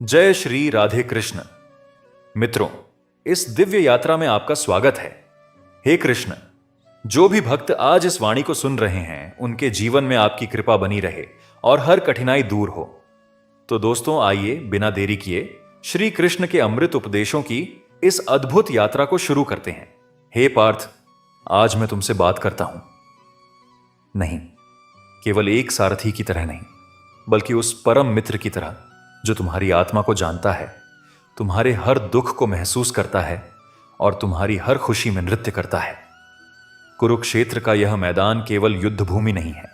जय श्री राधे कृष्ण। मित्रों, इस दिव्य यात्रा में आपका स्वागत है। हे कृष्ण, जो भी भक्त आज इस वाणी को सुन रहे हैं उनके जीवन में आपकी कृपा बनी रहे और हर कठिनाई दूर हो। तो दोस्तों, आइए बिना देरी किए श्री कृष्ण के अमृत उपदेशों की इस अद्भुत यात्रा को शुरू करते हैं। हे पार्थ, आज मैं तुमसे बात करता हूं, नहीं केवल एक सारथी की तरह नहीं, बल्कि उस परम मित्र की तरह जो तुम्हारी आत्मा को जानता है, तुम्हारे हर दुख को महसूस करता है और तुम्हारी हर खुशी में नृत्य करता है। कुरुक्षेत्र का यह मैदान केवल युद्ध भूमि नहीं है,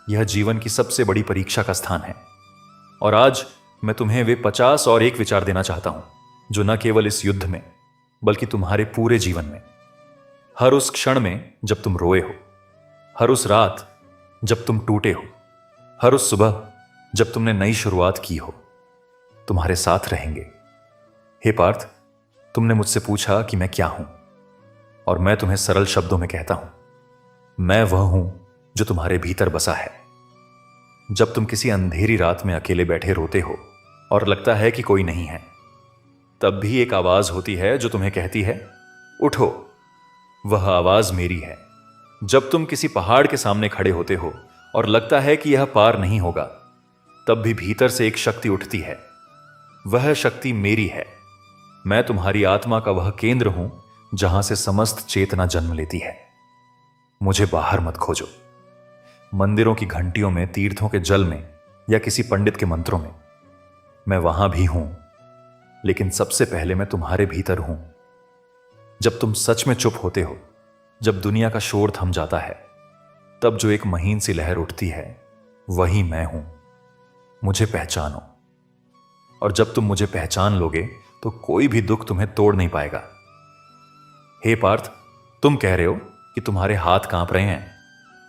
यह जीवन की सबसे बड़ी परीक्षा का स्थान है। और आज मैं तुम्हें वे 50 और एक विचार देना चाहता हूं जो न केवल इस युद्ध में बल्कि तुम्हारे पूरे जीवन में, हर उस क्षण में जब तुम रोए हो, हर उस रात जब तुम टूटे हो, हर उस सुबह जब तुमने नई शुरुआत की हो, तुम्हारे साथ रहेंगे। हे पार्थ, तुमने मुझसे पूछा कि मैं क्या हूं, और मैं तुम्हें सरल शब्दों में कहता हूं, मैं वह हूं जो तुम्हारे भीतर बसा है। जब तुम किसी अंधेरी रात में अकेले बैठे रोते हो और लगता है कि कोई नहीं है, तब भी एक आवाज होती है जो तुम्हें कहती है, उठो। वह आवाज मेरी है। जब तुम किसी पहाड़ के सामने खड़े होते हो और लगता है कि यह पार नहीं होगा, तब भी भीतर से एक शक्ति उठती है। वह शक्ति मेरी है। मैं तुम्हारी आत्मा का वह केंद्र हूं जहां से समस्त चेतना जन्म लेती है। मुझे बाहर मत खोजो, मंदिरों की घंटियों में, तीर्थों के जल में या किसी पंडित के मंत्रों में। मैं वहां भी हूं, लेकिन सबसे पहले मैं तुम्हारे भीतर हूं। जब तुम सच में चुप होते हो, जब दुनिया का शोर थम जाता है, तब जो एक महीन सी लहर उठती है, वही मैं हूं। मुझे पहचानो, और जब तुम मुझे पहचान लोगे तो कोई भी दुख तुम्हें तोड़ नहीं पाएगा। हे पार्थ, तुम कह रहे हो कि तुम्हारे हाथ कांप रहे हैं,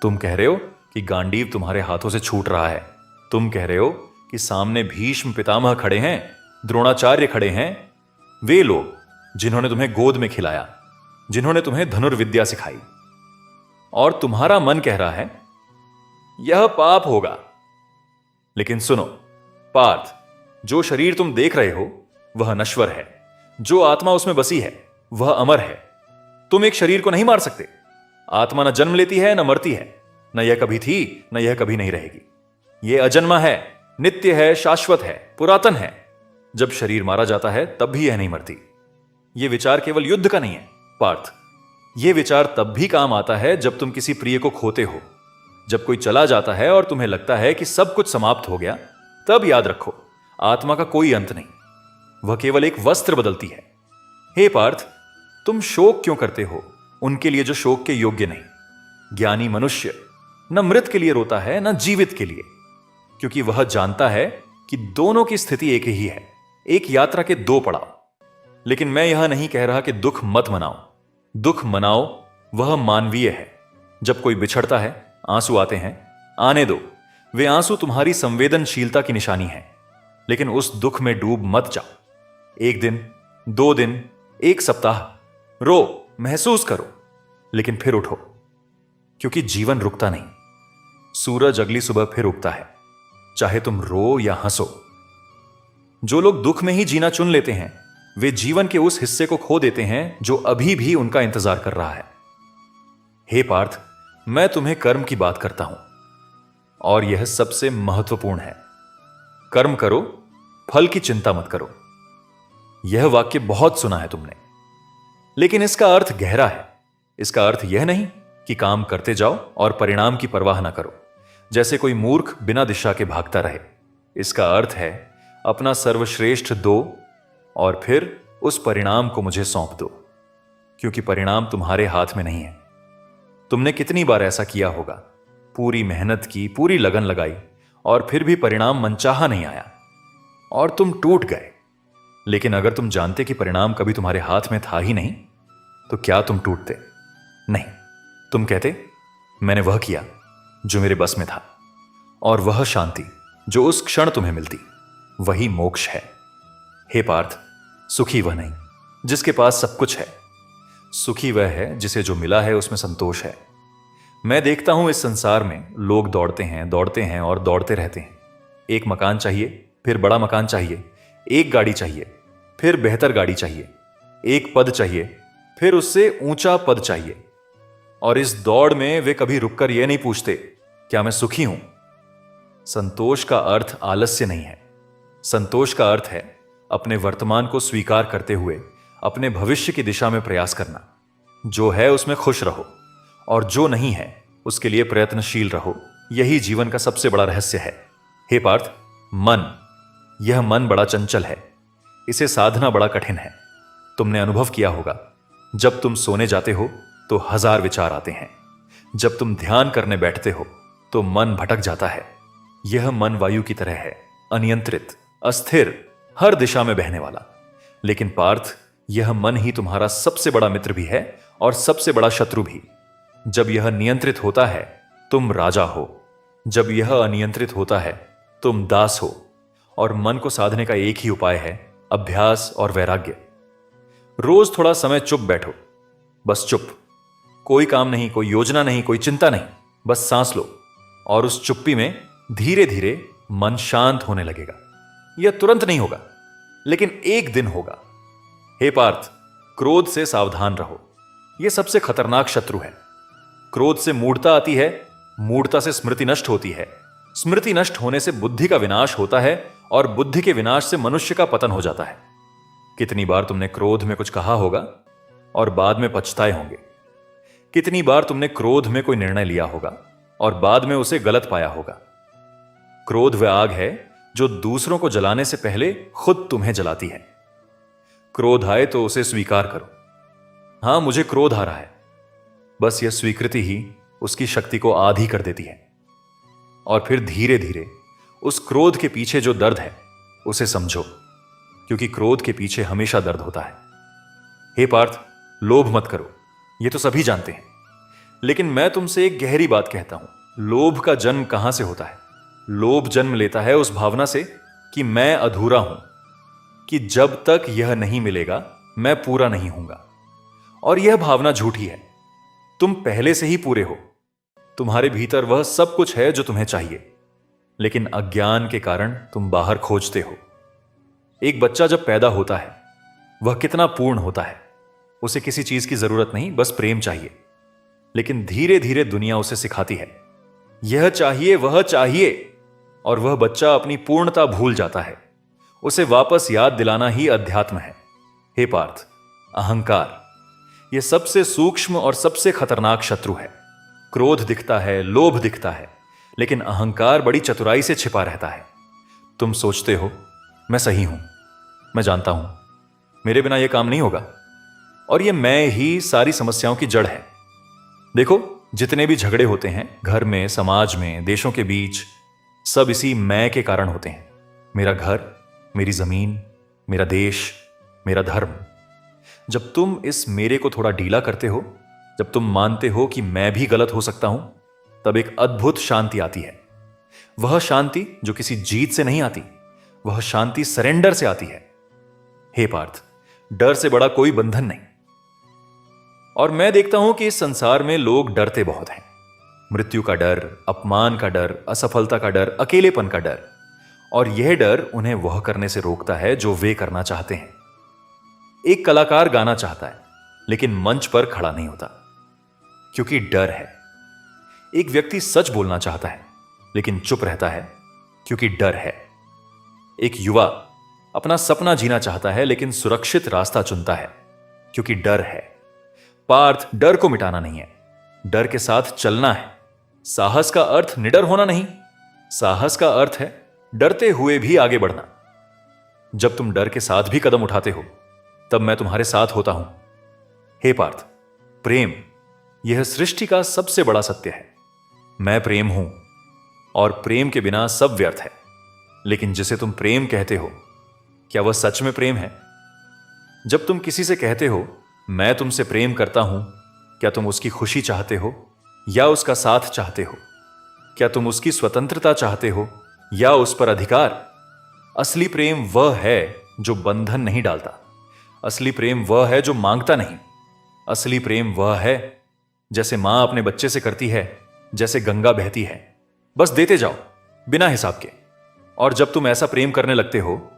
तुम कह रहे हो कि गांडीव तुम्हारे हाथों से छूट रहा है, तुम कह रहे हो कि सामने भीष्म पितामह खड़े हैं, द्रोणाचार्य खड़े हैं, वे लोग जिन्होंने तुम्हें गोद में खिलाया, जिन्होंने तुम्हें धनुर्विद्या सिखाई। और तुम्हारा मन कह रहा है यह पाप होगा। लेकिन सुनो पार्थ, जो शरीर तुम देख रहे हो वह नश्वर है, जो आत्मा उसमें बसी है वह अमर है। तुम एक शरीर को नहीं मार सकते। आत्मा न जन्म लेती है न मरती है, न यह कभी थी न यह कभी नहीं रहेगी। यह अजन्मा है, नित्य है, शाश्वत है, पुरातन है। जब शरीर मारा जाता है तब भी यह नहीं मरती। यह विचार केवल युद्ध का नहीं है पार्थ। यह विचार तब भी काम आता है जब तुम किसी प्रिय को खोते हो, जब कोई चला जाता है और तुम्हें लगता है कि सब कुछ समाप्त हो गया। तब याद रखो, आत्मा का कोई अंत नहीं, वह केवल एक वस्त्र बदलती है। हे पार्थ, तुम शोक क्यों करते हो उनके लिए जो शोक के योग्य नहीं? ज्ञानी मनुष्य न मृत के लिए रोता है न जीवित के लिए, क्योंकि वह जानता है कि दोनों की स्थिति एक ही है, एक यात्रा के दो पड़ाव। लेकिन मैं यह नहीं कह रहा कि दुख मत मनाओ। दुख मनाओ, वह मानवीय है। जब कोई बिछड़ता है, आंसू आते हैं, आने दो। वे आंसू तुम्हारी संवेदनशीलता की निशानी है। लेकिन उस दुख में डूब मत जाओ। एक दिन, 2 दिन, 1 सप्ताह रो, महसूस करो, लेकिन फिर उठो, क्योंकि जीवन रुकता नहीं। सूरज अगली सुबह फिर उगता है, चाहे तुम रो या हंसो। जो लोग दुख में ही जीना चुन लेते हैं, वे जीवन के उस हिस्से को खो देते हैं जो अभी भी उनका इंतजार कर रहा है। हे पार्थ, मैं तुम्हें कर्म की बात करता हूं, और यह सबसे महत्वपूर्ण है। कर्म करो, फल की चिंता मत करो। यह वाक्य बहुत सुना है तुमने, लेकिन इसका अर्थ गहरा है। इसका अर्थ यह नहीं कि काम करते जाओ और परिणाम की परवाह ना करो, जैसे कोई मूर्ख बिना दिशा के भागता रहे। इसका अर्थ है अपना सर्वश्रेष्ठ दो और फिर उस परिणाम को मुझे सौंप दो, क्योंकि परिणाम तुम्हारे हाथ में नहीं है। तुमने कितनी बार ऐसा किया होगा, पूरी मेहनत की, पूरी लगन लगाई, और फिर भी परिणाम मनचाहा नहीं आया और तुम टूट गए। लेकिन अगर तुम जानते कि परिणाम कभी तुम्हारे हाथ में था ही नहीं, तो क्या तुम टूटते? नहीं, तुम कहते मैंने वह किया जो मेरे बस में था, और वह शांति जो उस क्षण तुम्हें मिलती, वही मोक्ष है। हे पार्थ, सुखी वह नहीं जिसके पास सब कुछ है, सुखी वह है जिसे जो मिला है उसमें संतोष है। मैं देखता हूं इस संसार में लोग दौड़ते हैं और दौड़ते रहते हैं। एक मकान चाहिए, फिर बड़ा मकान चाहिए, एक गाड़ी चाहिए, फिर बेहतर गाड़ी चाहिए, एक पद चाहिए, फिर उससे ऊंचा पद चाहिए। और इस दौड़ में वे कभी रुककर यह नहीं पूछते, क्या मैं सुखी हूं? संतोष का अर्थ आलस्य नहीं है। संतोष का अर्थ है अपने वर्तमान को स्वीकार करते हुए अपने भविष्य की दिशा में प्रयास करना। जो है उसमें खुश रहो, और जो नहीं है उसके लिए प्रयत्नशील रहो। यही जीवन का सबसे बड़ा रहस्य है। हे पार्थ, यह मन बड़ा चंचल है। इसे साधना बड़ा कठिन है। तुमने अनुभव किया होगा, जब तुम सोने जाते हो तो 1000 विचार आते हैं। जब तुम ध्यान करने बैठते हो तो मन भटक जाता है। यह मन वायु की तरह है, अनियंत्रित, अस्थिर, हर दिशा में बहने वाला। लेकिन पार्थ, यह मन ही तुम्हारा सबसे बड़ा मित्र भी है और सबसे बड़ा शत्रु भी। जब यह नियंत्रित होता है तुम राजा हो, जब यह अनियंत्रित होता है तुम दास हो। और मन को साधने का एक ही उपाय है, अभ्यास और वैराग्य। रोज थोड़ा समय चुप बैठो, बस चुप। कोई काम नहीं, कोई योजना नहीं, कोई चिंता नहीं, बस सांस लो। और उस चुप्पी में धीरे धीरे मन शांत होने लगेगा। यह तुरंत नहीं होगा, लेकिन एक दिन होगा। हे पार्थ, क्रोध से सावधान रहो। यह सबसे खतरनाक शत्रु है। क्रोध से मूढ़ता आती है, मूढ़ता से स्मृति नष्ट होती है, स्मृति नष्ट होने से बुद्धि का विनाश होता है, और बुद्धि के विनाश से मनुष्य का पतन हो जाता है। कितनी बार तुमने क्रोध में कुछ कहा होगा और बाद में पछताए होंगे। कितनी बार तुमने क्रोध में कोई निर्णय लिया होगा और बाद में उसे गलत पाया होगा। क्रोध वह आग है जो दूसरों को जलाने से पहले खुद तुम्हें जलाती है। क्रोध आए तो उसे स्वीकार करो। हां, मुझे क्रोध आ रहा है। बस यह स्वीकृति ही उसकी शक्ति को आधी कर देती है। और फिर धीरे धीरे उस क्रोध के पीछे जो दर्द है उसे समझो, क्योंकि क्रोध के पीछे हमेशा दर्द होता है। हे पार्थ, लोभ मत करो, यह तो सभी जानते हैं। लेकिन मैं तुमसे एक गहरी बात कहता हूं। लोभ का जन्म कहां से होता है? लोभ जन्म लेता है उस भावना से कि मैं अधूरा हूं, कि जब तक यह नहीं मिलेगा मैं पूरा नहीं हूंगा। और यह भावना झूठी है। तुम पहले से ही पूरे हो। तुम्हारे भीतर वह सब कुछ है जो तुम्हें चाहिए, लेकिन अज्ञान के कारण तुम बाहर खोजते हो। एक बच्चा जब पैदा होता है वह कितना पूर्ण होता है। उसे किसी चीज की जरूरत नहीं, बस प्रेम चाहिए। लेकिन धीरे धीरे दुनिया उसे सिखाती है, यह चाहिए, वह चाहिए, और वह बच्चा अपनी पूर्णता भूल जाता है। उसे वापस याद दिलाना ही अध्यात्म है। हे पार्थ, अहंकार यह सबसे सूक्ष्म और सबसे खतरनाक शत्रु है। क्रोध दिखता है, लोभ दिखता है, लेकिन अहंकार बड़ी चतुराई से छिपा रहता है। तुम सोचते हो मैं सही हूं, मैं जानता हूं, मेरे बिना यह काम नहीं होगा, और यह मैं ही सारी समस्याओं की जड़ है। देखो, जितने भी झगड़े होते हैं घर में, समाज में, देशों के बीच, सब इसी मैं के कारण होते हैं। मेरा घर, मेरी जमीन, मेरा देश, मेरा धर्म। जब तुम इस मेरे को थोड़ा ढीला करते हो, जब तुम मानते हो कि मैं भी गलत हो सकता हूं, तब एक अद्भुत शांति आती है। वह शांति जो किसी जीत से नहीं आती, वह शांति सरेंडर से आती है। हे पार्थ, डर से बड़ा कोई बंधन नहीं। और मैं देखता हूं कि इस संसार में लोग डरते बहुत हैं। मृत्यु का डर, अपमान का डर, असफलता का डर, अकेलेपन का डर। और यह डर उन्हें वह करने से रोकता है जो वे करना चाहते हैं। एक कलाकार गाना चाहता है, लेकिन मंच पर खड़ा नहीं होता, क्योंकि डर है। एक व्यक्ति सच बोलना चाहता है, लेकिन चुप रहता है, क्योंकि डर है। एक युवा अपना सपना जीना चाहता है, लेकिन सुरक्षित रास्ता चुनता है, क्योंकि डर है। पार्थ, डर को मिटाना नहीं है, डर के साथ चलना है। साहस का अर्थ निडर होना नहीं, साहस का अर्थ है डरते हुए भी आगे बढ़ना। जब तुम डर के साथ भी कदम उठाते हो, तब मैं तुम्हारे साथ होता हूं। हे पार्थ, प्रेम यह सृष्टि का सबसे बड़ा सत्य है। मैं प्रेम हूं, और प्रेम के बिना सब व्यर्थ है। लेकिन जिसे तुम प्रेम कहते हो, क्या वह सच में प्रेम है? जब तुम किसी से कहते हो मैं तुमसे प्रेम करता हूं, क्या तुम उसकी खुशी चाहते हो या उसका साथ चाहते हो? क्या तुम उसकी स्वतंत्रता चाहते हो या उस पर अधिकार? असली प्रेम वह है जो बंधन नहीं डालता। असली प्रेम वह है जो मांगता नहीं। असली प्रेम वह है जैसे मां अपने बच्चे से करती है, जैसे गंगा बहती है, बस देते जाओ बिना हिसाब के। और जब तुम ऐसा प्रेम करने लगते हो,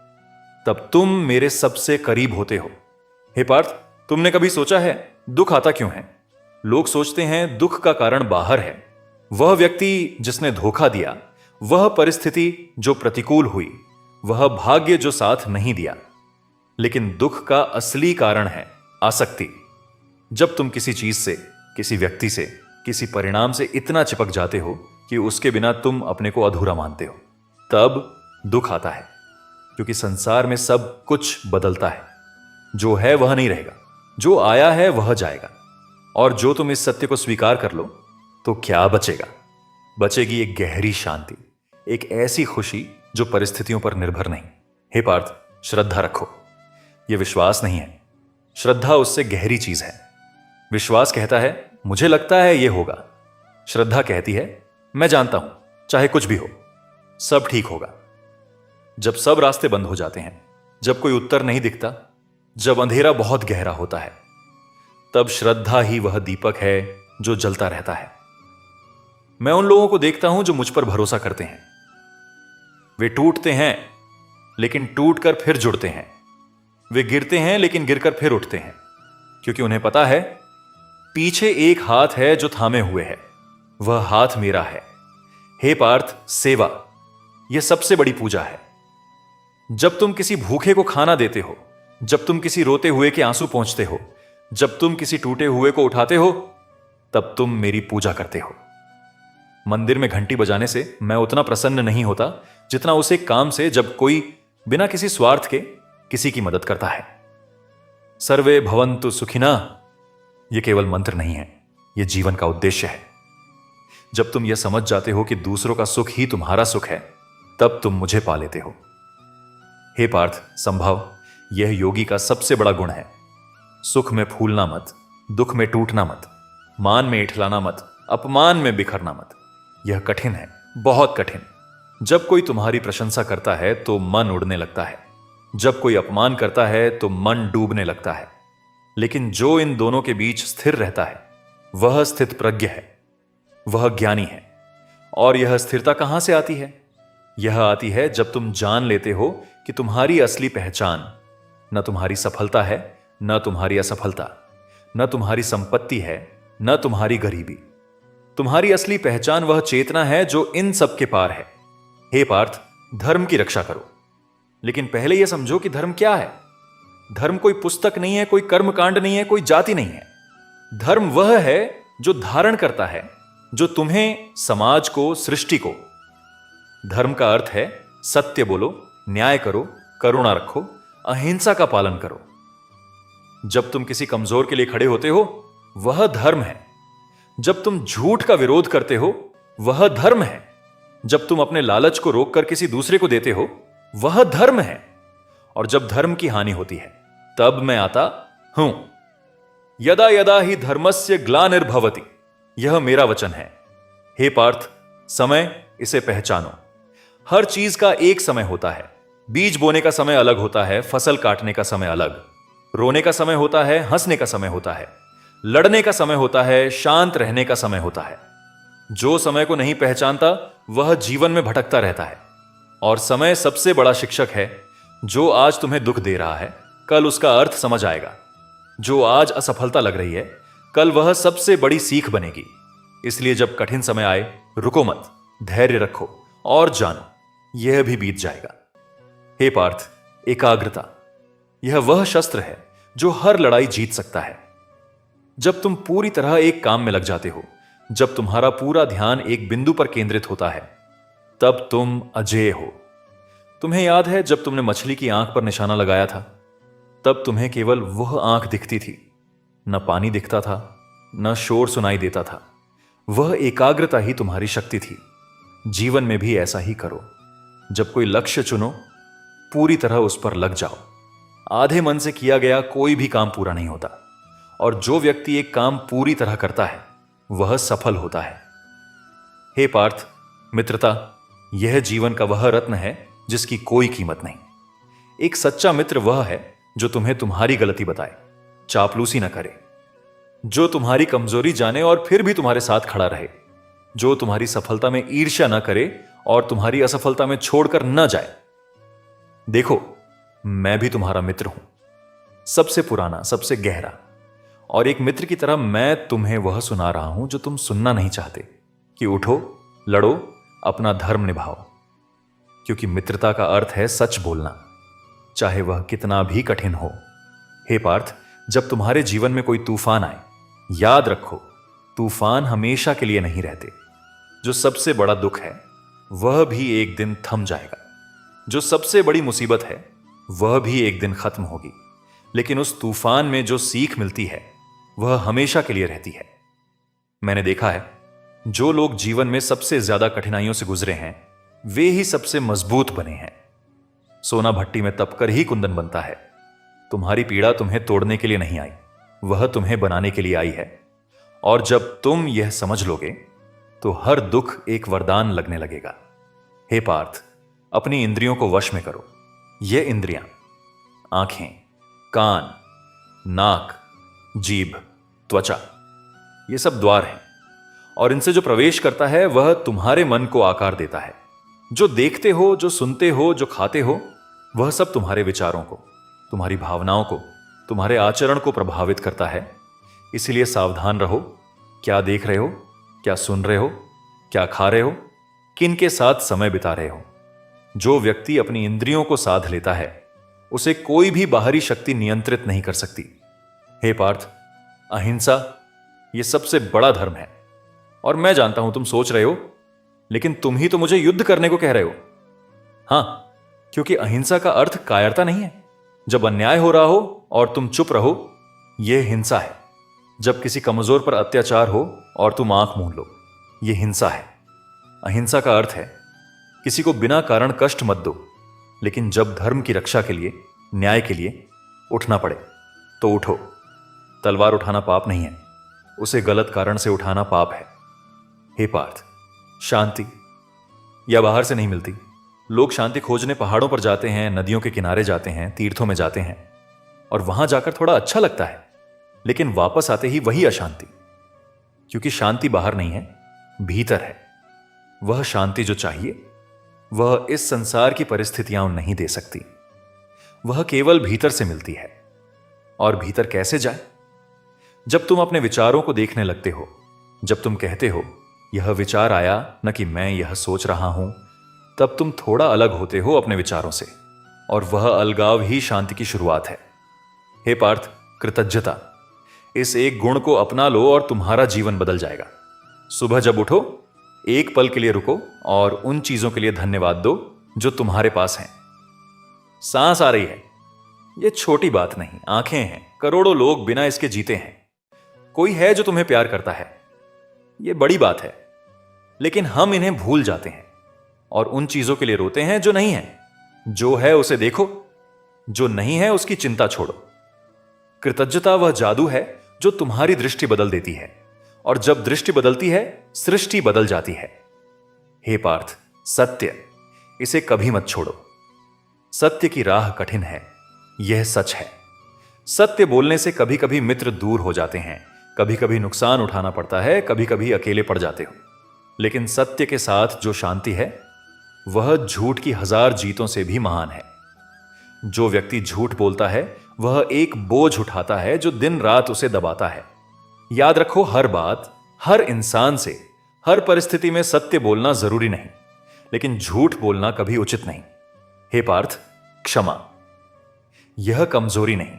तब तुम मेरे सबसे करीब होते हो। हे पार्थ, तुमने कभी सोचा है दुख आता क्यों है? लोग सोचते हैं दुख का कारण बाहर है, वह व्यक्ति जिसने धोखा दिया, वह परिस्थिति जो प्रतिकूल हुई, वह भाग्य जो साथ नहीं दिया। लेकिन दुख का असली कारण है आसक्ति। जब तुम किसी चीज से, किसी व्यक्ति से, किसी परिणाम से इतना चिपक जाते हो कि उसके बिना तुम अपने को अधूरा मानते हो, तब दुख आता है। क्योंकि संसार में सब कुछ बदलता है, जो है वह नहीं रहेगा, जो आया है वह जाएगा। और जो तुम इस सत्य को स्वीकार कर लो तो क्या बचेगा? बचेगी एक गहरी शांति, एक ऐसी खुशी जो परिस्थितियों पर निर्भर नहीं। हे पार्थ, श्रद्धा रखो। यह विश्वास नहीं है, श्रद्धा उससे गहरी चीज है। विश्वास कहता है मुझे लगता है यह होगा, श्रद्धा कहती है मैं जानता हूं, चाहे कुछ भी हो सब ठीक होगा। जब सब रास्ते बंद हो जाते हैं, जब कोई उत्तर नहीं दिखता, जब अंधेरा बहुत गहरा होता है, तब श्रद्धा ही वह दीपक है जो जलता रहता है। मैं उन लोगों को देखता हूं जो मुझ पर भरोसा करते हैं। वे टूटते हैं लेकिन टूटकर फिर जुड़ते हैं। वे गिरते हैं लेकिन गिरकर फिर उठते हैं, क्योंकि उन्हें पता है पीछे एक हाथ है जो थामे हुए है, वह हाथ मेरा है। हे पार्थ, सेवा यह सबसे बड़ी पूजा है। जब तुम किसी भूखे को खाना देते हो, जब तुम किसी रोते हुए के आंसू पहुंचते हो, जब तुम किसी टूटे हुए को उठाते हो, तब तुम मेरी पूजा करते हो। मंदिर में घंटी बजाने से मैं उतना प्रसन्न नहीं होता जितना उस एक काम से जब कोई बिना किसी स्वार्थ के किसी की मदद करता है। सर्वे भवन्तु सुखिना यह केवल मंत्र नहीं है, यह जीवन का उद्देश्य है। जब तुम यह समझ जाते हो कि दूसरों का सुख ही तुम्हारा सुख है, तब तुम मुझे पा लेते हो। हे पार्थ, संभव यह योगी का सबसे बड़ा गुण है। सुख में फूलना मत, दुख में टूटना मत, मान में इठलाना मत, अपमान में बिखरना मत। यह कठिन है, बहुत कठिन। जब कोई तुम्हारी प्रशंसा करता है तो मन उड़ने लगता है, जब कोई अपमान करता है तो मन डूबने लगता है। लेकिन जो इन दोनों के बीच स्थिर रहता है वह स्थित प्रज्ञ है, वह ज्ञानी है। और यह स्थिरता कहां से आती है? यह आती है जब तुम जान लेते हो कि तुम्हारी असली पहचान न तुम्हारी सफलता है, न तुम्हारी असफलता, न तुम्हारी संपत्ति है, न तुम्हारी गरीबी। तुम्हारी असली पहचान वह चेतना है जो इन सब के पार है। हे पार्थ, धर्म की रक्षा करो, लेकिन पहले यह समझो कि धर्म क्या है। धर्म कोई पुस्तक नहीं है, कोई कर्मकांड नहीं है, कोई जाति नहीं है। धर्म वह है जो धारण करता है, जो तुम्हें, समाज को, सृष्टि को। धर्म का अर्थ है सत्य बोलो, न्याय करो, करुणा रखो, अहिंसा का पालन करो। जब तुम किसी कमजोर के लिए खड़े होते हो वह धर्म है। जब तुम झूठ का विरोध करते हो वह धर्म है। जब तुम अपने लालच को रोककर किसी दूसरे को देते हो वह धर्म है। और जब धर्म की हानि होती है तब मैं आता हूं। यदा यदा ही धर्मस्य ग्लानिर्भवति, यह मेरा वचन है। हे पार्थ, समय इसे पहचानो। हर चीज का एक समय होता है। बीज बोने का समय अलग होता है, फसल काटने का समय अलग, रोने का समय होता है, हंसने का समय होता है, लड़ने का समय होता है, शांत रहने का समय होता है। जो समय को नहीं पहचानता वह जीवन में भटकता रहता है। और समय सबसे बड़ा शिक्षक है। जो आज तुम्हें दुख दे रहा है कल उसका अर्थ समझ आएगा। जो आज असफलता लग रही है कल वह सबसे बड़ी सीख बनेगी। इसलिए जब कठिन समय आए रुको मत, धैर्य रखो और जानो यह भी बीत जाएगा। हे पार्थ, एकाग्रता यह वह शस्त्र है जो हर लड़ाई जीत सकता है। जब तुम पूरी तरह एक काम में लग जाते हो, जब तुम्हारा पूरा ध्यान एक बिंदु पर केंद्रित होता है, तब तुम अजेय हो। तुम्हें याद है जब तुमने मछली की आंख पर निशाना लगाया था, तब तुम्हें केवल वह आंख दिखती थी, न पानी दिखता था, न शोर सुनाई देता था। वह एकाग्रता ही तुम्हारी शक्ति थी। जीवन में भी ऐसा ही करो। जब कोई लक्ष्य चुनो पूरी तरह उस पर लग जाओ। आधे मन से किया गया कोई भी काम पूरा नहीं होता, और जो व्यक्ति एक काम पूरी तरह करता है वह सफल होता है। हे पार्थ, मित्रता यह जीवन का वह रत्न है जिसकी कोई कीमत नहीं। एक सच्चा मित्र वह है जो तुम्हें तुम्हारी गलती बताए, चापलूसी न करे, जो तुम्हारी कमजोरी जाने और फिर भी तुम्हारे साथ खड़ा रहे, जो तुम्हारी सफलता में ईर्ष्या न करे और तुम्हारी असफलता में छोड़कर न जाए। देखो, मैं भी तुम्हारा मित्र हूं, सबसे पुराना, सबसे गहरा। और एक मित्र की तरह मैं तुम्हें वह सुना रहा हूं जो तुम सुनना नहीं चाहते, कि उठो, लड़ो, अपना धर्म निभाओ। क्योंकि मित्रता का अर्थ है सच बोलना, चाहे वह कितना भी कठिन हो। हे पार्थ, जब तुम्हारे जीवन में कोई तूफान आए, याद रखो, तूफान हमेशा के लिए नहीं रहते। जो सबसे बड़ा दुख है वह भी एक दिन थम जाएगा। जो सबसे बड़ी मुसीबत है वह भी एक दिन खत्म होगी। लेकिन उस तूफान में जो सीख मिलती है वह हमेशा के लिए रहती है। मैंने देखा है, जो लोग जीवन में सबसे ज्यादा कठिनाइयों से गुजरे हैं वे ही सबसे मजबूत बने हैं। सोना भट्टी में तपकर ही कुंदन बनता है। तुम्हारी पीड़ा तुम्हें तोड़ने के लिए नहीं आई, वह तुम्हें बनाने के लिए आई है। और जब तुम यह समझ लोगे तो हर दुख एक वरदान लगने लगेगा। हे पार्थ, अपनी इंद्रियों को वश में करो। ये इंद्रियां, आंखें, कान, नाक, जीभ, त्वचा, ये सब द्वार हैं। और इनसे जो प्रवेश करता है वह तुम्हारे मन को आकार देता है। जो देखते हो, जो सुनते हो, जो खाते हो, वह सब तुम्हारे विचारों को, तुम्हारी भावनाओं को, तुम्हारे आचरण को प्रभावित करता है। इसलिए सावधान रहो, क्या देख रहे हो, क्या सुन रहे हो, क्या खा रहे हो, किन के साथ समय बिता रहे हो। जो व्यक्ति अपनी इंद्रियों को साध लेता है उसे कोई भी बाहरी शक्ति नियंत्रित नहीं कर सकती। हे पार्थ, अहिंसा यह सबसे बड़ा धर्म है। और मैं जानता हूं तुम सोच रहे हो, लेकिन तुम ही तो मुझे युद्ध करने को कह रहे हो। हां, क्योंकि अहिंसा का अर्थ कायरता नहीं है। जब अन्याय हो रहा हो और तुम चुप रहो, यह हिंसा है। जब किसी कमजोर पर अत्याचार हो और तुम आंख मूंद लो, यह हिंसा है। अहिंसा का अर्थ है किसी को बिना कारण कष्ट मत दो, लेकिन जब धर्म की रक्षा के लिए, न्याय के लिए उठना पड़े तो उठो। तलवार उठाना पाप नहीं है, उसे गलत कारण से उठाना पाप है। हे पार्थ, शांति या बाहर से नहीं मिलती। लोग शांति खोजने पहाड़ों पर जाते हैं, नदियों के किनारे जाते हैं, तीर्थों में जाते हैं, और वहां जाकर थोड़ा अच्छा लगता है, लेकिन वापस आते ही वही अशांति। क्योंकि शांति बाहर नहीं है, भीतर है। वह शांति जो चाहिए वह इस संसार की परिस्थितियां नहीं दे सकती। वह केवल भीतर से मिलती है। और भीतर कैसे जाए? जब तुम अपने विचारों को देखने लगते हो, जब तुम कहते हो यह विचार आया, न कि मैं यह सोच रहा हूं, तब तुम थोड़ा अलग होते हो अपने विचारों से, और वह अलगाव ही शांति की शुरुआत है। हे पार्थ, कृतज्ञता, इस एक गुण को अपना लो और तुम्हारा जीवन बदल जाएगा। सुबह जब उठो, एक पल के लिए रुको और उन चीजों के लिए धन्यवाद दो जो तुम्हारे पास हैं। सांस आ रही है, यह छोटी बात नहीं। आंखें हैं, करोड़ों लोग बिना इसके जीते हैं। कोई है जो तुम्हें प्यार करता है, यह बड़ी बात है। लेकिन हम इन्हें भूल जाते हैं और उन चीजों के लिए रोते हैं जो नहीं है। जो है उसे देखो, जो नहीं है उसकी चिंता छोड़ो। कृतज्ञता वह जादू है जो तुम्हारी दृष्टि बदल देती है, और जब दृष्टि बदलती है सृष्टि बदल जाती है। हे पार्थ, सत्य, इसे कभी मत छोड़ो। सत्य की राह कठिन है, यह सच है। सत्य बोलने से कभी कभी मित्र दूर हो जाते हैं, कभी कभी नुकसान उठाना पड़ता है, कभी कभी अकेले पड़ जाते हो। लेकिन सत्य के साथ जो शांति है वह झूठ की 1000 जीतों से भी महान है। जो व्यक्ति झूठ बोलता है वह एक बोझ उठाता है जो दिन रात उसे दबाता है। याद रखो, हर बात, हर इंसान से, हर परिस्थिति में सत्य बोलना जरूरी नहीं, लेकिन झूठ बोलना कभी उचित नहीं। हे पार्थ, क्षमा यह कमजोरी नहीं,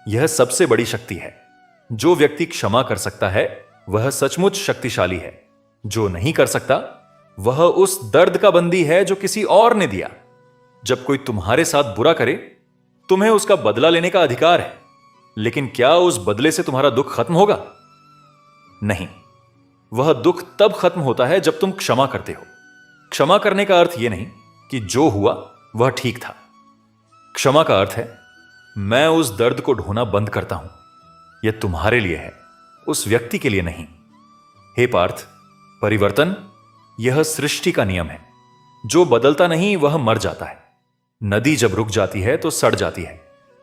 यह सबसे बड़ी शक्ति है। जो व्यक्ति क्षमा कर सकता है वह सचमुच शक्तिशाली है। जो नहीं कर सकता वह उस दर्द का बंदी है जो किसी और ने दिया। जब कोई तुम्हारे साथ बुरा करे, तुम्हें उसका बदला लेने का अधिकार है, लेकिन क्या उस बदले से तुम्हारा दुख खत्म होगा? नहीं, वह दुख तब खत्म होता है जब तुम क्षमा करते हो। क्षमा करने का अर्थ यह नहीं कि जो हुआ वह ठीक था। क्षमा का अर्थ है मैं उस दर्द को ढोना बंद करता हूं। यह तुम्हारे लिए है, उस व्यक्ति के लिए नहीं। हे पार्थ, परिवर्तन यह सृष्टि का नियम है। जो बदलता नहीं वह मर जाता है। नदी जब रुक जाती है तो सड़ जाती है,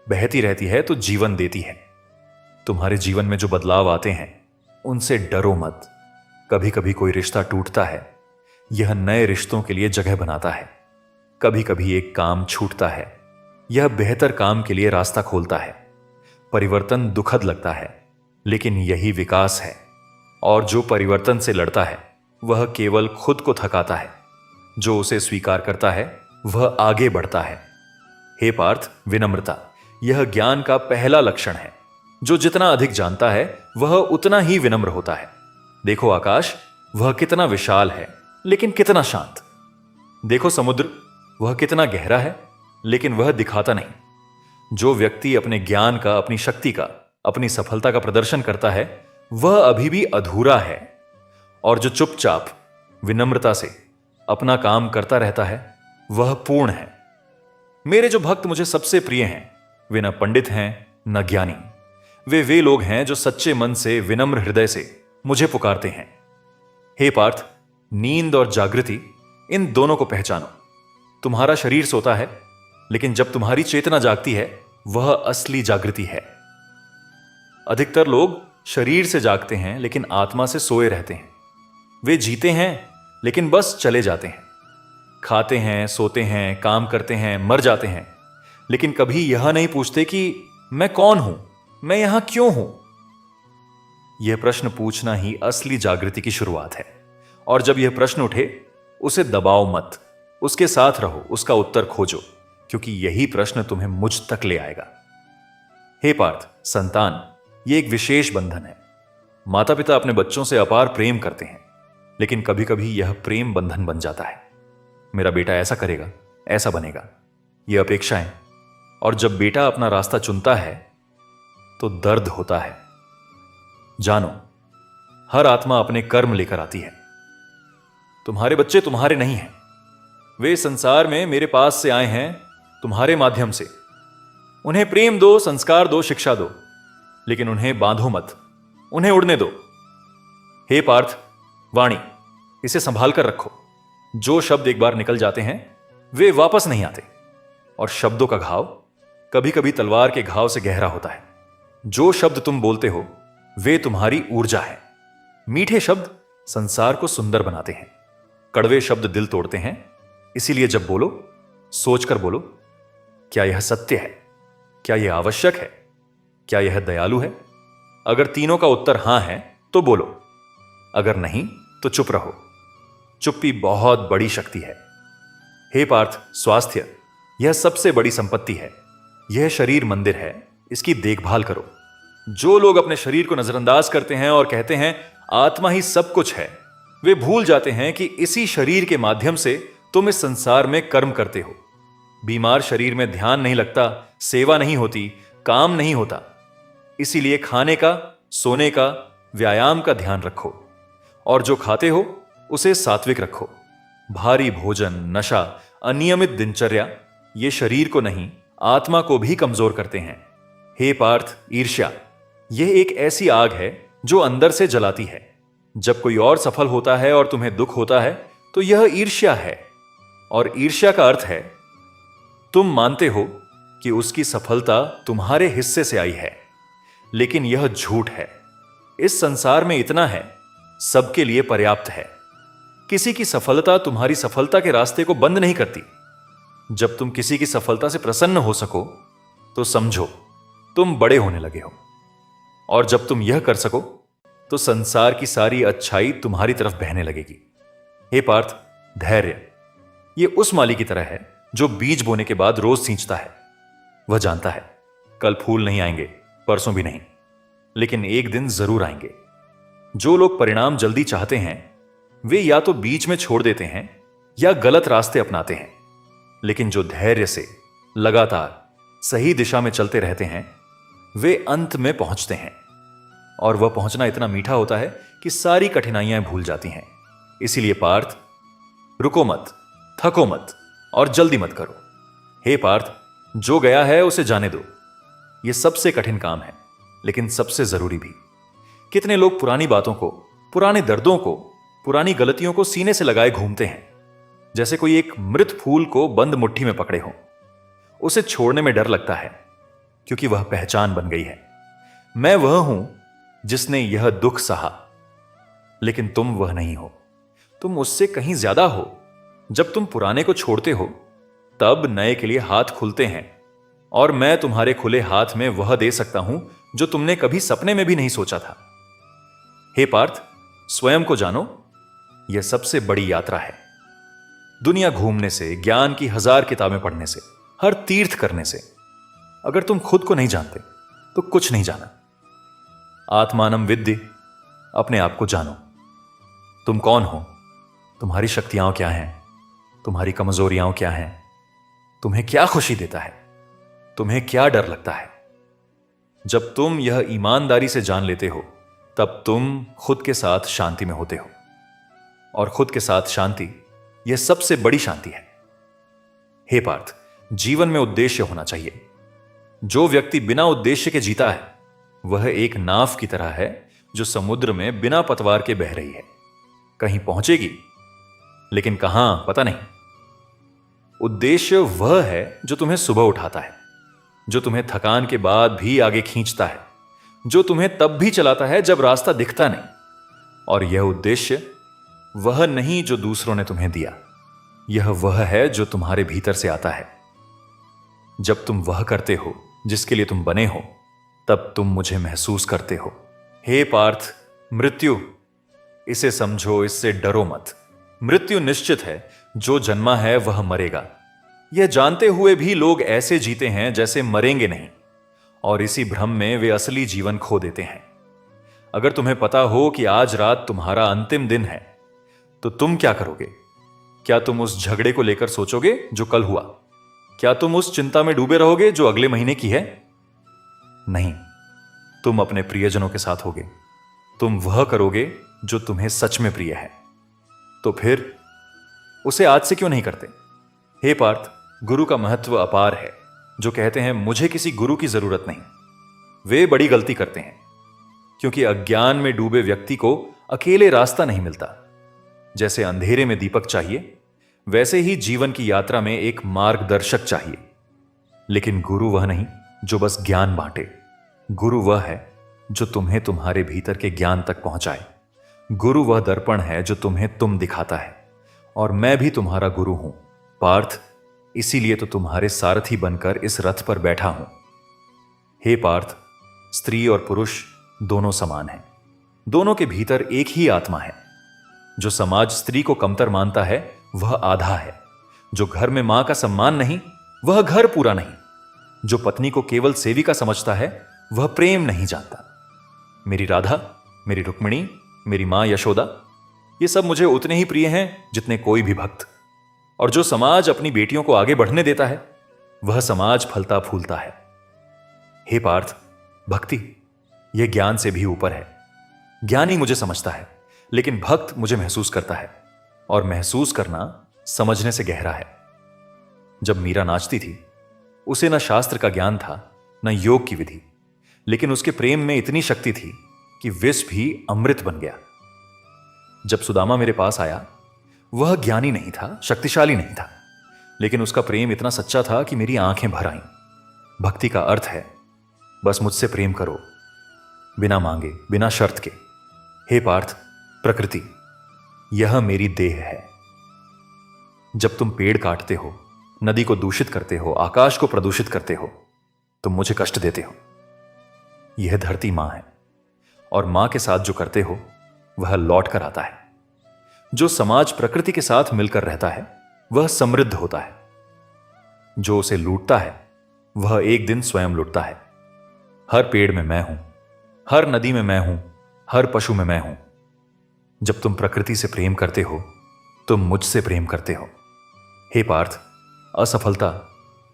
बहती रहती है तो जीवन देती है। तुम्हारे जीवन में जो बदलाव आते हैं उनसे डरो मत। कभी कभी कोई रिश्ता टूटता है, यह नए रिश्तों के लिए जगह बनाता है। कभी कभी एक काम छूटता है, यह बेहतर काम के लिए रास्ता खोलता है। परिवर्तन दुखद लगता है, लेकिन यही विकास है। और जो परिवर्तन से लड़ता है वह केवल खुद को थकाता है। जो उसे स्वीकार करता है वह आगे बढ़ता है। हे पार्थ, विनम्रता यह ज्ञान का पहला लक्षण है। जो जितना अधिक जानता है वह उतना ही विनम्र होता है। देखो आकाश, वह कितना विशाल है लेकिन कितना शांत। देखो समुद्र, वह कितना गहरा है लेकिन वह दिखाता नहीं। जो व्यक्ति अपने ज्ञान का, अपनी शक्ति का, अपनी सफलता का प्रदर्शन करता है वह अभी भी अधूरा है। और जो चुपचाप विनम्रता से अपना काम करता रहता है वह पूर्ण है। मेरे जो भक्त मुझे सबसे प्रिय हैं वे न पंडित हैं न ज्ञानी। वे लोग हैं जो सच्चे मन से, विनम्र हृदय से मुझे पुकारते हैं। हे पार्थ, नींद और जागृति इन दोनों को पहचानो। तुम्हारा शरीर सोता है, लेकिन जब तुम्हारी चेतना जागती है वह असली जागृति है। अधिकतर लोग शरीर से जागते हैं लेकिन आत्मा से सोए रहते हैं। वे जीते हैं लेकिन बस चले जाते हैं। खाते हैं, सोते हैं, काम करते हैं, मर जाते हैं, लेकिन कभी यह नहीं पूछते कि मैं कौन हूं, मैं यहां क्यों हूं। यह प्रश्न पूछना ही असली जागृति की शुरुआत है। और जब यह प्रश्न उठे उसे दबाओ मत, उसके साथ रहो, उसका उत्तर खोजो, क्योंकि यही प्रश्न तुम्हें मुझ तक ले आएगा। हे पार्थ, संतान यह एक विशेष बंधन है। माता पिता अपने बच्चों से अपार प्रेम करते हैं, लेकिन कभी कभी यह प्रेम बंधन बन जाता है। मेरा बेटा ऐसा करेगा, ऐसा बनेगा, यह अपेक्षाएं। और जब बेटा अपना रास्ता चुनता है तो दर्द होता है। जानो, हर आत्मा अपने कर्म लेकर आती है। तुम्हारे बच्चे तुम्हारे नहीं हैं। वे संसार में मेरे पास से आए हैं तुम्हारे माध्यम से। उन्हें प्रेम दो, संस्कार दो, शिक्षा दो, लेकिन उन्हें बांधो मत, उन्हें उड़ने दो। हे पार्थ, वाणी इसे संभाल कर रखो। जो शब्द एक बार निकल जाते हैं वे वापस नहीं आते। और शब्दों का घाव कभी कभी तलवार के घाव से गहरा होता है। जो शब्द तुम बोलते हो वे तुम्हारी ऊर्जा है। मीठे शब्द संसार को सुंदर बनाते हैं, कड़वे शब्द दिल तोड़ते हैं। इसीलिए जब बोलो, सोचकर बोलो, क्या यह सत्य है? क्या यह आवश्यक है? क्या यह दयालु है? अगर तीनों का उत्तर हां है तो बोलो, अगर नहीं तो चुप रहो। चुप्पी बहुत बड़ी शक्ति है। हे पार्थ, स्वास्थ्य यह सबसे बड़ी संपत्ति है। यह शरीर मंदिर है, इसकी देखभाल करो। जो लोग अपने शरीर को नजरअंदाज करते हैं और कहते हैं आत्मा ही सब कुछ है, वे भूल जाते हैं कि इसी शरीर के माध्यम से तुम इस संसार में कर्म करते हो। बीमार शरीर में ध्यान नहीं लगता, सेवा नहीं होती, काम नहीं होता। इसीलिए खाने का, सोने का, व्यायाम का ध्यान रखो। और जो खाते हो उसे सात्विक रखो। भारी भोजन, नशा, अनियमित दिनचर्या ये शरीर को नहीं आत्मा को भी कमजोर करते हैं। हे पार्थ, ईर्ष्या यह एक ऐसी आग है जो अंदर से जलाती है। जब कोई और सफल होता है और तुम्हें दुख होता है तो यह ईर्ष्या है। और ईर्ष्या का अर्थ है तुम मानते हो कि उसकी सफलता तुम्हारे हिस्से से आई है, लेकिन यह झूठ है। इस संसार में इतना है, सबके लिए पर्याप्त है। किसी की सफलता तुम्हारी सफलता के रास्ते को बंद नहीं करती। जब तुम किसी की सफलता से प्रसन्न हो सको तो समझो तुम बड़े होने लगे हो। और जब तुम यह कर सको तो संसार की सारी अच्छाई तुम्हारी तरफ बहने लगेगी। हे पार्थ, धैर्य ये उस माली की तरह है जो बीज बोने के बाद रोज सींचता है। वह जानता है कल फूल नहीं आएंगे, परसों भी नहीं, लेकिन एक दिन जरूर आएंगे। जो लोग परिणाम जल्दी चाहते हैं वे या तो बीच में छोड़ देते हैं या गलत रास्ते अपनाते हैं, लेकिन जो धैर्य से लगातार सही दिशा में चलते रहते हैं वे अंत में पहुंचते हैं। और वह पहुंचना इतना मीठा होता है कि सारी कठिनाइयां भूल जाती हैं। इसीलिए पार्थ, रुको मत, थको मत और जल्दी मत करो। हे पार्थ, जो गया है उसे जाने दो। यह सबसे कठिन काम है, लेकिन सबसे जरूरी भी। कितने लोग पुरानी बातों को, पुराने दर्दों को, पुरानी गलतियों को सीने से लगाए घूमते हैं, जैसे कोई एक मृत फूल को बंद मुट्ठी में पकड़े हो। उसे छोड़ने में डर लगता है क्योंकि वह पहचान बन गई है। मैं वह हूं जिसने यह दुख सहा, लेकिन तुम वह नहीं हो। तुम उससे कहीं ज्यादा हो। जब तुम पुराने को छोड़ते हो तब नए के लिए हाथ खुलते हैं। और मैं तुम्हारे खुले हाथ में वह दे सकता हूं जो तुमने कभी सपने में भी नहीं सोचा था। हे पार्थ, स्वयं को जानो, यह सबसे बड़ी यात्रा है। दुनिया घूमने से, ज्ञान की 1000 किताबें पढ़ने से, हर तीर्थ करने से, अगर तुम खुद को नहीं जानते तो कुछ नहीं जाना। आत्मानम विद्धि, अपने आप को जानो। तुम कौन हो, तुम्हारी शक्तियां क्या हैं, तुम्हारी कमजोरियां क्या हैं, तुम्हें क्या खुशी देता है, तुम्हें क्या डर लगता है। जब तुम यह ईमानदारी से जान लेते हो तब तुम खुद के साथ शांति में होते हो। और खुद के साथ शांति, यह सबसे बड़ी शांति है। हे पार्थ, जीवन में उद्देश्य होना चाहिए। जो व्यक्ति बिना उद्देश्य के जीता है वह एक नाव की तरह है जो समुद्र में बिना पतवार के बह रही है। कहीं पहुंचेगी, लेकिन कहां पता नहीं। उद्देश्य वह है जो तुम्हें सुबह उठाता है, जो तुम्हें थकान के बाद भी आगे खींचता है, जो तुम्हें तब भी चलाता है जब रास्ता दिखता नहीं। और यह उद्देश्य वह नहीं जो दूसरों ने तुम्हें दिया, यह वह है जो तुम्हारे भीतर से आता है। जब तुम वह करते हो जिसके लिए तुम बने हो, तब तुम मुझे महसूस करते हो। हे पार्थ, मृत्यु, इसे समझो, इससे डरो मत। मृत्यु निश्चित है, जो जन्मा है वह मरेगा। यह जानते हुए भी लोग ऐसे जीते हैं जैसे मरेंगे नहीं, और इसी भ्रम में वे असली जीवन खो देते हैं। अगर तुम्हें पता हो कि आज रात तुम्हारा अंतिम दिन है, तो तुम क्या करोगे? क्या तुम उस झगड़े को लेकर सोचोगे जो कल हुआ? क्या तुम उस चिंता में डूबे रहोगे जो अगले महीने की है? नहीं, तुम अपने प्रियजनों के साथ होगे। तुम वह करोगे जो तुम्हें सच में प्रिय है। तो फिर उसे आज से क्यों नहीं करते? हे पार्थ, गुरु का महत्व अपार है। जो कहते हैं मुझे किसी गुरु की जरूरत नहीं, वे बड़ी गलती करते हैं, क्योंकि अज्ञान में डूबे व्यक्ति को अकेले रास्ता नहीं मिलता। जैसे अंधेरे में दीपक चाहिए, वैसे ही जीवन की यात्रा में एक मार्गदर्शक चाहिए। लेकिन गुरु वह नहीं जो बस ज्ञान बांटे। गुरु वह है जो तुम्हें तुम्हारे भीतर के ज्ञान तक पहुंचाए। गुरु वह दर्पण है जो तुम्हें तुम दिखाता है। और मैं भी तुम्हारा गुरु हूं पार्थ, इसीलिए तो तुम्हारे सारथी बनकर इस रथ पर बैठा हूं। हे पार्थ, स्त्री और पुरुष दोनों समान हैं। दोनों के भीतर एक ही आत्मा है। जो समाज स्त्री को कमतर मानता है वह आधा है। जो घर में मां का सम्मान नहीं, वह घर पूरा नहीं। जो पत्नी को केवल सेविका समझता है वह प्रेम नहीं जानता। मेरी राधा, मेरी रुक्मिणी, मेरी मां यशोदा, ये सब मुझे उतने ही प्रिय हैं जितने कोई भी भक्त। और जो समाज अपनी बेटियों को आगे बढ़ने देता है वह समाज फलता फूलता है। हे पार्थ, भक्ति यह ज्ञान से भी ऊपर है। ज्ञानी मुझे समझता है, लेकिन भक्त मुझे महसूस करता है, और महसूस करना समझने से गहरा है। जब मीरा नाचती थी, उसे न शास्त्र का ज्ञान था न योग की विधि, लेकिन उसके प्रेम में इतनी शक्ति थी कि विष भी अमृत बन गया। जब सुदामा मेरे पास आया, वह ज्ञानी नहीं था, शक्तिशाली नहीं था, लेकिन उसका प्रेम इतना सच्चा था कि मेरी आंखें भर आईं। भक्ति का अर्थ है बस मुझसे प्रेम करो, बिना मांगे, बिना शर्त के। हे पार्थ, प्रकृति यह मेरी देह है। जब तुम पेड़ काटते हो, नदी को दूषित करते हो, आकाश को प्रदूषित करते हो, तुम मुझे कष्ट देते हो। यह धरती मां है, और मां के साथ जो करते हो वह लौट कर आता है। जो समाज प्रकृति के साथ मिलकर रहता है वह समृद्ध होता है। जो उसे लूटता है वह एक दिन स्वयं लुटता है। हर पेड़ में मैं हूं, हर नदी में मैं हूं, हर पशु में मैं हूं। जब तुम प्रकृति से प्रेम करते हो, तुम मुझसे प्रेम करते हो। हे पार्थ, असफलता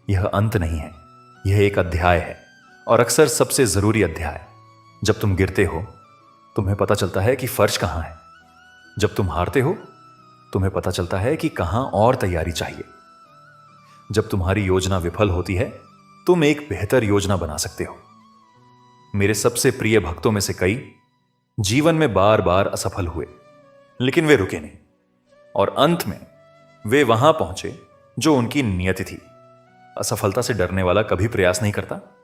यह अंत नहीं है, यह एक अध्याय है, और अक्सर सबसे जरूरी अध्याय। जब तुम गिरते हो, तुम्हें पता चलता है कि फर्श कहां है। जब तुम हारते हो, तुम्हें पता चलता है कि कहां और तैयारी चाहिए। जब तुम्हारी योजना विफल होती है, तुम एक बेहतर योजना बना सकते हो। मेरे सबसे प्रिय भक्तों में से कई जीवन में बार बार असफल हुए, लेकिन वे रुके नहीं, और अंत में वे वहां पहुंचे जो उनकी नियति थी। असफलता से डरने वाला कभी प्रयास नहीं करता,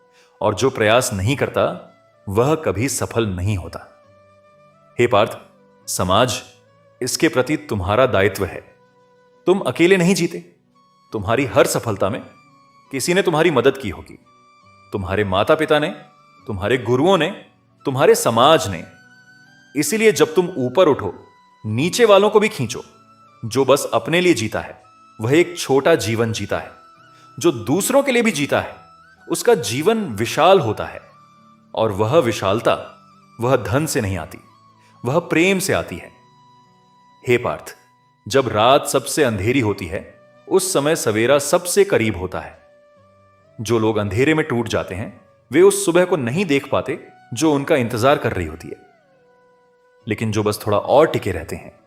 और जो प्रयास नहीं करता वह कभी सफल नहीं होता। हे पार्थ, समाज, इसके प्रति तुम्हारा दायित्व है। तुम अकेले नहीं जीते। तुम्हारी हर सफलता में किसी ने तुम्हारी मदद की होगी, तुम्हारे माता पिता ने, तुम्हारे गुरुओं ने, तुम्हारे समाज ने। इसीलिए जब तुम ऊपर उठो, नीचे वालों को भी खींचो। जो बस अपने लिए जीता है वह एक छोटा जीवन जीता है। जो दूसरों के लिए भी जीता है उसका जीवन विशाल होता है। और वह विशालता वह धन से नहीं आती, वह प्रेम से आती है। हे पार्थ, जब रात सबसे अंधेरी होती है उस समय सवेरा सबसे करीब होता है। जो लोग अंधेरे में टूट जाते हैं वे उस सुबह को नहीं देख पाते जो उनका इंतजार कर रही होती है। लेकिन जो बस थोड़ा और टिके रहते हैं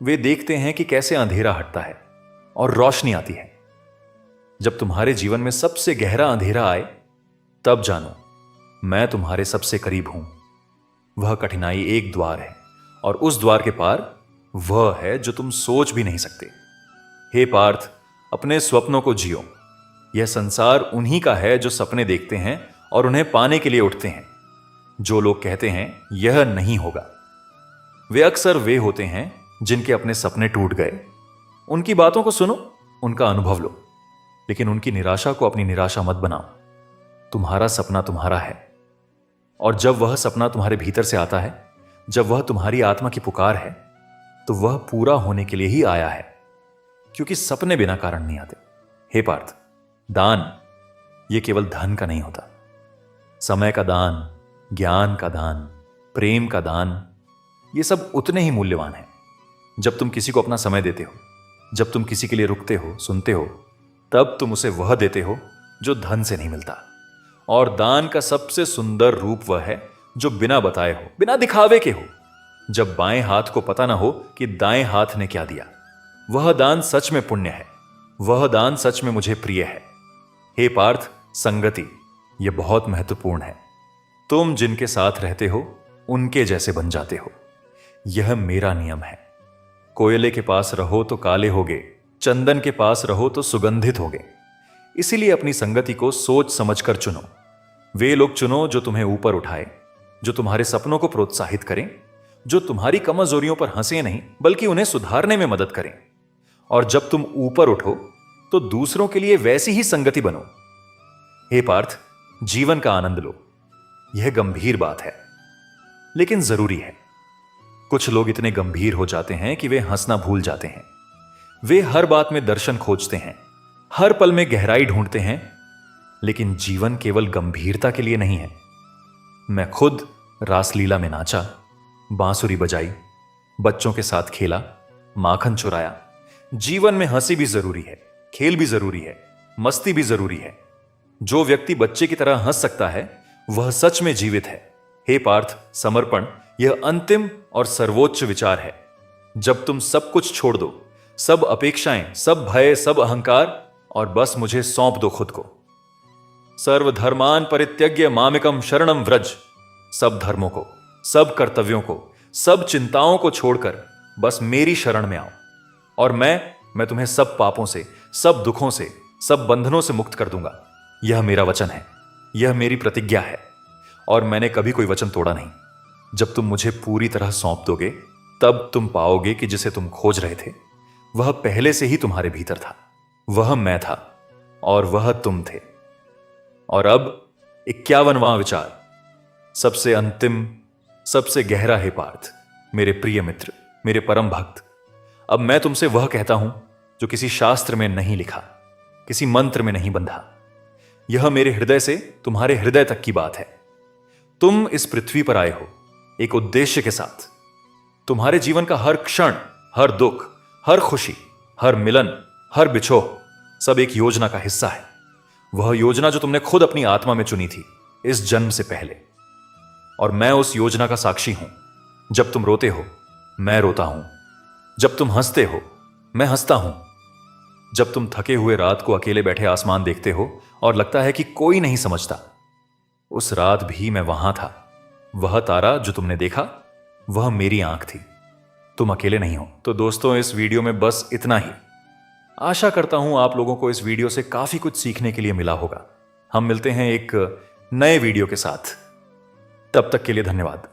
वे देखते हैं कि कैसे अंधेरा हटता है और रोशनी आती है। जब तुम्हारे जीवन में सबसे गहरा अंधेरा आए तब जानो मैं तुम्हारे सबसे करीब हूं। वह कठिनाई एक द्वार है और उस द्वार के पार वह है जो तुम सोच भी नहीं सकते। हे पार्थ, अपने स्वप्नों को जियो। यह संसार उन्हीं का है जो सपने देखते हैं और उन्हें पाने के लिए उठते हैं। जो लोग कहते हैं यह नहीं होगा, वे अक्सर वे होते हैं जिनके अपने सपने टूट गए। उनकी बातों को सुनो, उनका अनुभव लो, लेकिन उनकी निराशा को अपनी निराशा मत बनाओ। तुम्हारा सपना तुम्हारा है, और जब वह सपना तुम्हारे भीतर से आता है, जब वह तुम्हारी आत्मा की पुकार है, तो वह पूरा होने के लिए ही आया है, क्योंकि सपने बिना कारण नहीं आते। हे पार्थ, दान यह केवल धन का नहीं होता। समय का दान, ज्ञान का दान, प्रेम का दान, ये सब उतने ही मूल्यवान हैं। जब तुम किसी को अपना समय देते हो, जब तुम किसी के लिए रुकते हो, सुनते हो, तब तुम उसे वह देते हो जो धन से नहीं मिलता। और दान का सबसे सुंदर रूप वह है जो बिना बताए हो, बिना दिखावे के हो। जब बाएं हाथ को पता ना हो कि दाएं हाथ ने क्या दिया, वह दान सच में पुण्य है। वह दान सच में मुझे प्रिय है। हे पार्थ, संगति यह बहुत महत्वपूर्ण है। तुम जिनके साथ रहते हो उनके जैसे बन जाते हो। यह मेरा नियम है। कोयले के पास रहो तो काले होगे, चंदन के पास रहो तो सुगंधित होगे। इसीलिए अपनी संगति को सोच समझकर चुनो। वे लोग चुनो जो तुम्हें ऊपर उठाए, जो तुम्हारे सपनों को प्रोत्साहित करें, जो तुम्हारी कमजोरियों पर हंसे नहीं बल्कि उन्हें सुधारने में मदद करें। और जब तुम ऊपर उठो तो दूसरों के लिए वैसी ही संगति बनो। हे पार्थ, जीवन का आनंद लो। यह गंभीर बात है, लेकिन जरूरी है। कुछ लोग इतने गंभीर हो जाते हैं कि वे हंसना भूल जाते हैं। वे हर बात में दर्शन खोजते हैं, हर पल में गहराई ढूंढते हैं। लेकिन जीवन केवल गंभीरता के लिए नहीं है। मैं खुद रासलीला में नाचा, बांसुरी बजाई, बच्चों के साथ खेला, माखन चुराया। जीवन में हंसी भी जरूरी है, खेल भी जरूरी है, मस्ती भी जरूरी है। जो व्यक्ति बच्चे की तरह हंस सकता है वह सच में जीवित है। हे पार्थ, समर्पण यह अंतिम और सर्वोच्च विचार है। जब तुम सब कुछ छोड़ दो, सब अपेक्षाएं, सब भय, सब अहंकार, और बस मुझे सौंप दो खुद को। सर्वधर्मान परित्यज्य मामेकम शरणम व्रज। सब धर्मों को, सब कर्तव्यों को, सब चिंताओं को छोड़कर बस मेरी शरण में आओ, और मैं तुम्हें सब पापों से, सब दुखों से, सब बंधनों से मुक्त कर दूंगा। यह मेरा वचन है, यह मेरी प्रतिज्ञा है, और मैंने कभी कोई वचन तोड़ा नहीं। जब तुम मुझे पूरी तरह सौंप दोगे तब तुम पाओगे कि जिसे तुम खोज रहे थे वह पहले से ही तुम्हारे भीतर था। वह मैं था और वह तुम थे। और अब 51वां विचार, सबसे अंतिम, सबसे गहरा। हे पार्थ, मेरे प्रिय मित्र, मेरे परम भक्त, अब मैं तुमसे वह कहता हूं जो किसी शास्त्र में नहीं लिखा, किसी मंत्र में नहीं बंधा। यह मेरे हृदय से तुम्हारे हृदय तक की बात है। तुम इस पृथ्वी पर आए हो एक उद्देश्य के साथ। तुम्हारे जीवन का हर क्षण, हर दुख, हर खुशी, हर मिलन, हर बिछोह, सब एक योजना का हिस्सा है। वह योजना जो तुमने खुद अपनी आत्मा में चुनी थी इस जन्म से पहले। और मैं उस योजना का साक्षी हूं। जब तुम रोते हो मैं रोता हूं, जब तुम हंसते हो मैं हंसता हूं, जब तुम थके हुए रात को अकेले बैठे आसमान देखते हो और लगता है कि कोई नहीं समझता, उस रात भी मैं वहां था। वह तारा जो तुमने देखा वह मेरी आंख थी। तुम अकेले नहीं हो। तो दोस्तों, इस वीडियो में बस इतना ही। आशा करता हूं आप लोगों को इस वीडियो से काफी कुछ सीखने के लिए मिला होगा। हम मिलते हैं एक नए वीडियो के साथ। तब तक के लिए धन्यवाद।